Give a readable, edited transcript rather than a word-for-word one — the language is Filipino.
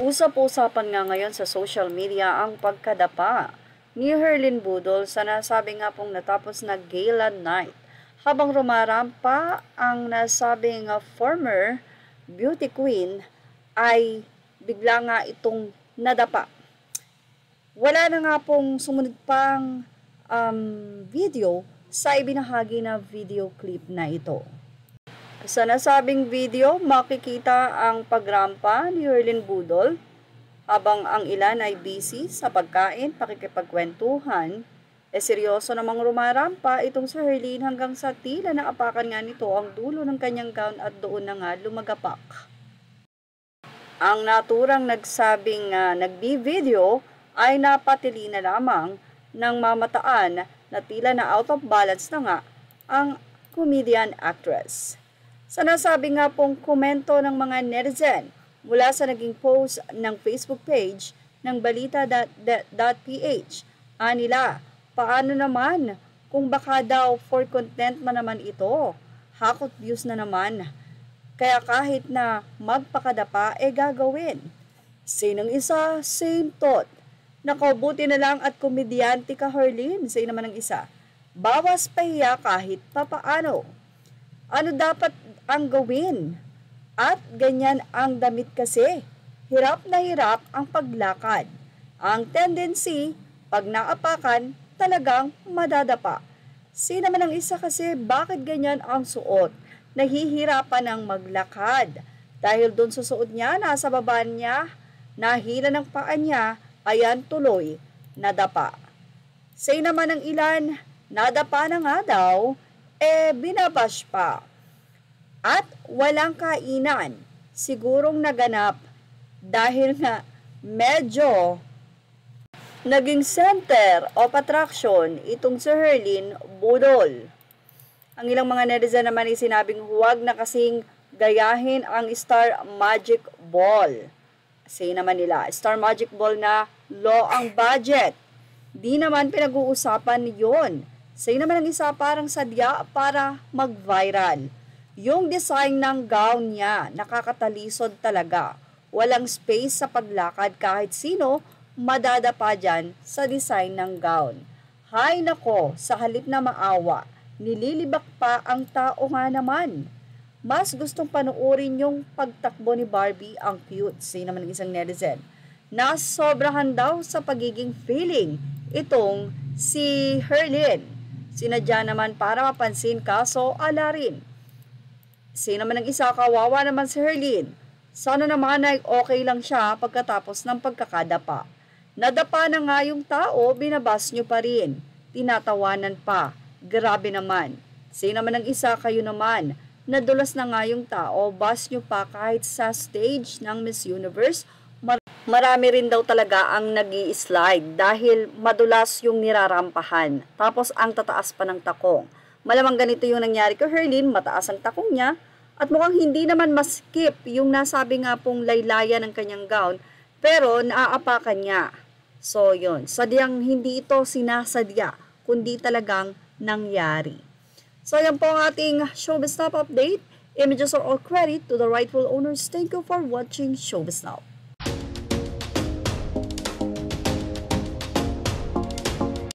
Usap-usapan nga ngayon sa social media ang pagkadapa ni Herlyn Budol sa nasabi nga pong natapos na gala night. Habang rumarampa ang nasabing former beauty queen ay bigla nga itong nadapa. Wala na nga pong sumunod pang video sa ibinahagi na video clip na ito. Sa nasabing video, makikita ang pagrampa ni Herlyn Budol habang ang ilan ay busy sa pagkain, pakikipagkwentuhan. Seryoso namang rumarampa itong si Herlyn hanggang sa tila naapakan nga nito ang dulo ng kanyang gown at doon na nga lumagapak. Ang naturang nagsabing nagbi-video ay napatili na lamang ng mamataan na tila na out of balance na nga ang comedian actress. Sa nasabi nga pong komento ng mga netizen mula sa naging post ng Facebook page ng balita.ph, anila, paano naman kung baka daw for content man naman ito, hakot views na naman, kaya kahit na magpakadapa gagawin. Sinong isa, same thought. Nakabuti na lang at komedyante ka Herlyn, say naman ng isa. Bawas pahiya kahit papaano. Ano dapat ang gawin? At ganyan ang damit kasi. Hirap na hirap ang paglakad. Ang tendency, pag naapakan, talagang madadapa. Si naman ang isa kasi bakit ganyan ang suot? Nahihirapan ang maglakad. Dahil doon sa suot niya, nasa baba niya, nahila ng paa niya, ayan tuloy, nadapa. Say naman ng ilan, nadapa na nga daw, binabash pa. At walang kainan, sigurong naganap dahil nga medyo naging center of attraction itong si Herlyn Budol. Ang ilang mga netizen naman ay sinabing huwag na kasing gayahin ang Star Magic Ball. Say naman nila, Star Magic Ball na low ang budget. Di naman pinag-uusapan yon. Say naman ang isa parang sadya para mag-viral. Yung design ng gown niya, nakakatalisod talaga. Walang space sa paglakad kahit sino madadapa dyan sa design ng gown. Hay nako, sa halip na maawa, nililibak pa ang tao nga naman. Mas gustong panuorin yung pagtakbo ni Barbie, ang cute, say naman ng isang netizen. Nasobrahan daw sa pagiging feeling itong si Herlyn. Sinadya naman para mapansin kaso ala rin. Say naman ng isa, kawawa naman si Herlyn. Sana naman ay okay lang siya pagkatapos ng pagkakadapa. Nadapa na nga yung tao, binabas nyo pa rin. Tinatawanan pa. Grabe naman. Say naman ng isa, kayo naman. Nadulas na nga yung tao, bas nyo pa kahit sa stage ng Miss Universe. Marami rin daw talaga ang nag-i-slide dahil madulas yung nirarampahan. Tapos ang tataas pa ng takong. Malamang ganito yung nangyari kay Herlyn, mataas ang takong niya. At mukhang hindi naman maskip yung nasabi nga pong laylayan ng kanyang gown. Pero naaapakan niya. So yun, sadyang hindi ito sinasadya, kundi talagang nangyari. So yan po ang ating Showbiz Now update. Images are all credit to the rightful owners. Thank you for watching Showbiz Now.